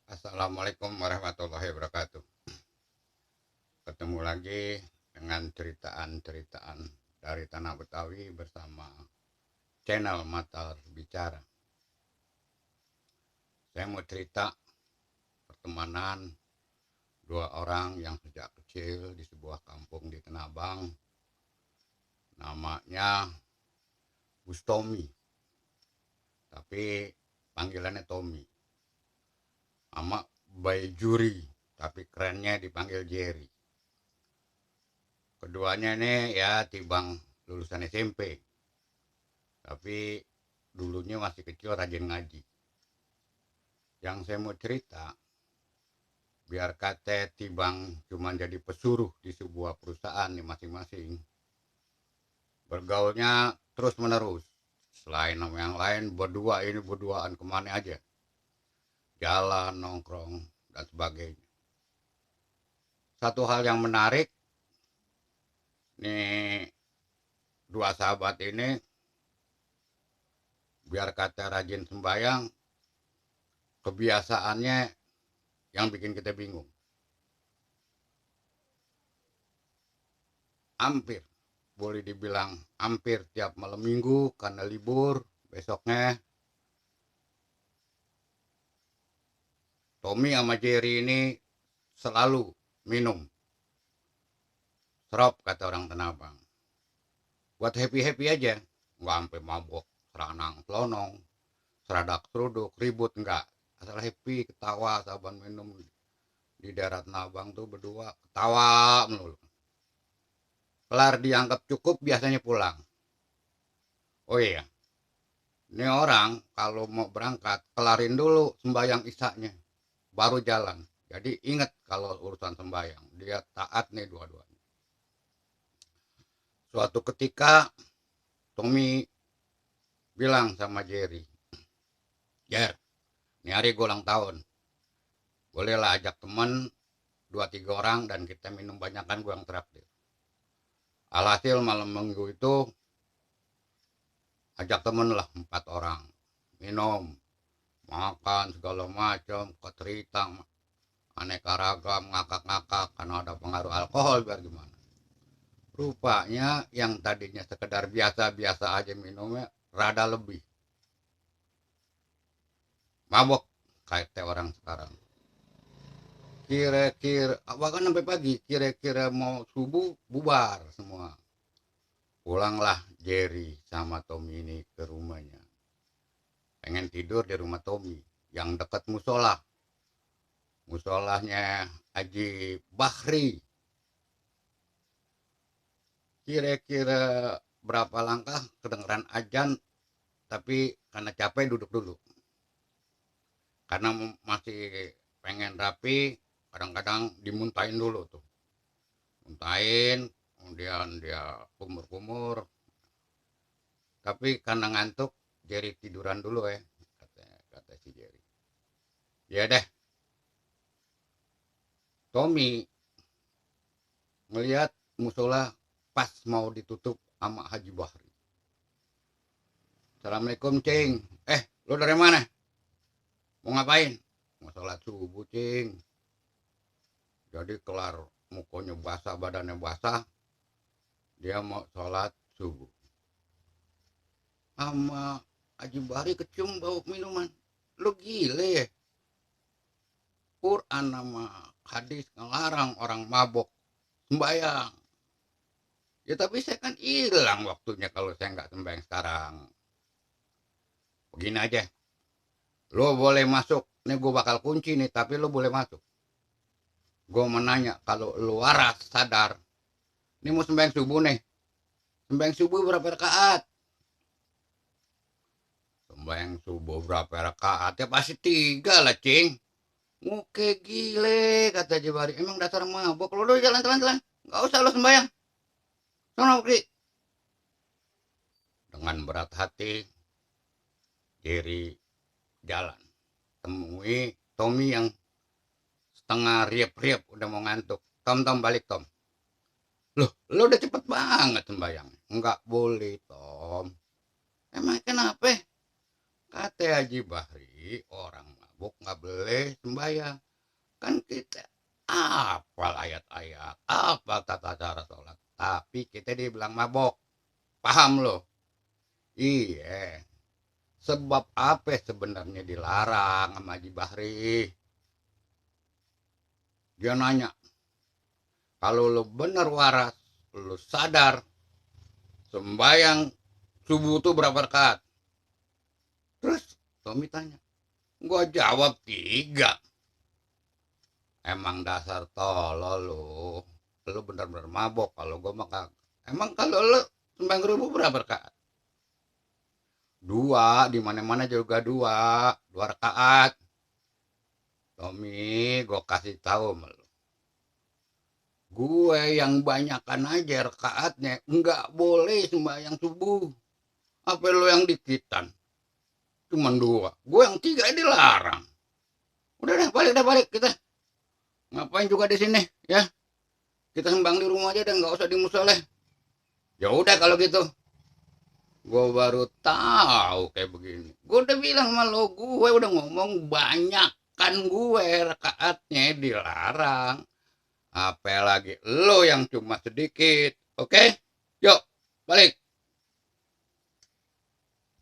Assalamualaikum warahmatullahi wabarakatuh. Ketemu lagi dengan ceritaan-ceritaan dari Tanah Betawi bersama channel Mata Bicara. Saya mau cerita pertemanan dua orang yang sejak kecil di sebuah kampung di Tanah Abang. Namanya Bustomi, tapi panggilannya Tommy. Sama Juri, tapi kerennya dipanggil Jerry. Keduanya ini ya tibang lulusan SMP, tapi dulunya masih kecil rajin ngaji. Yang saya mau cerita, biar kata tibang cuma jadi pesuruh di sebuah perusahaan nih masing-masing, bergaulnya terus menerus. Selain nama yang lain, berdua ini berduaan kemana aja, jalan, nongkrong, dan sebagainya. Satu hal yang menarik, nih dua sahabat ini biar kata rajin sembayang, kebiasaannya yang bikin kita bingung. Hampir, boleh dibilang hampir tiap malam minggu karena libur, besoknya Tommy sama Jerry ini selalu minum serop kata orang Tanah Abang. Buat happy-happy aja, nggak sampai mabok, seranang, selonong, seradak seruduk, ribut, enggak. Asal happy, ketawa, saban minum di daerah Tanah Abang tuh berdua, ketawa melulu. Kelar dianggap cukup, biasanya pulang. Oh iya, ini orang kalau mau berangkat, kelarin dulu sembahyang isaknya, baru jalan. Jadi ingat kalau urusan sembahyang, dia taat nih dua-duanya. Suatu ketika Tommy bilang sama Jerry, Jer, ini hari gue ulang tahun, bolehlah ajak temen 2-3 orang dan kita minum banyak, kan gue yang traktir. Alhasil malam minggu itu ajak temen lah 4 orang, minum, makan segala macam, kecerita, aneka ragam, ngakak-ngakak karena ada pengaruh alkohol biar gimana. Rupanya yang tadinya sekedar biasa-biasa aja minumnya rada lebih mabok kayak orang sekarang. Kira-kira bahkan sampai pagi, kira-kira mau subuh bubar semua. Pulanglah Jerry sama Tommy ini ke rumahnya. Pengen tidur di rumah Tommy yang dekat musola. Musolahnya Haji Bahri. Kira-kira berapa langkah kedengeran ajan, tapi karena capek duduk dulu. Karena masih pengen rapi, kadang-kadang dimuntahin dulu tuh. Muntahin, kemudian dia kumur-kumur. Tapi karena ngantuk, Jerry tiduran dulu ya, kata si Jerry. Ya deh, Tommy melihat musola pas mau ditutup sama Haji Bahri. Assalamualaikum cing. Lo dari mana? Mau ngapain? Mau sholat subuh cing. Jadi kelar mukanya basah, badannya basah, dia mau sholat subuh. Sama Haji Bahri kecium bau minuman. Lo gile ya? Quran sama hadis ngelarang orang mabok sembayang. Ya tapi saya kan hilang waktunya kalau saya nggak sembahyang sekarang. Begini aja, lo boleh masuk. Nih gue bakal kunci nih, tapi lo boleh masuk. Gue mau nanya, kalau lo waras sadar, ini mau sembahyang subuh nih. Sembahyang subuh berapa rakaat? Sembahyang subuh berapa rakaat? Ya pasti 3 lah, cing. Oke gile, kata Jabari. Emang dasar mabok. Lo udah jalan-jalan. Gak usah lo sembahyang. Sono, Bukri. Dengan berat hati, Jerry jalan. Temui Tommy yang setengah riap-riap udah mau ngantuk. Tom balik Tom. Loh, lo udah cepet banget sembahyang. Enggak boleh Tom. Emang kenapa? Kata Haji Bahri, orang mabuk nggak boleh sembahyang. Kan kita hafal ayat-ayat, hafal tata cara sholat. Tapi kita dibilang mabok. Paham lo? Iya. Sebab apa sebenarnya dilarang sama Haji Bahri? Dia nanya, kalau lo bener waras, lo sadar, sembayang subuh tuh berapa rakaat? Terus Tommy tanya, gua jawab 3. Emang dasar tolol lo. Lo bener-bener mabok. Kalau gua mah kagak. Emang kalau lo sembayang subuh berapa rakaat? 2, di mana-mana juga 2 rakaat. Tommy, gue kasih tahu sama lo. Gue yang banyakan aja rakaatnya, nggak boleh sembahyang subuh. Apa lo yang dikitan? Cuman 2. Gue yang 3 dilarang. Udah deh, balik kita. Ngapain juga di sini, ya? Kita sembang di rumah aja dan nggak usah di musoleh. Ya udah kalau gitu. Gue baru tahu kayak begini. Gue udah bilang sama lo, gue udah ngomong banyak kan gue rakaatnya dilarang. Apalagi lo yang cuma sedikit. Oke? Yuk, balik.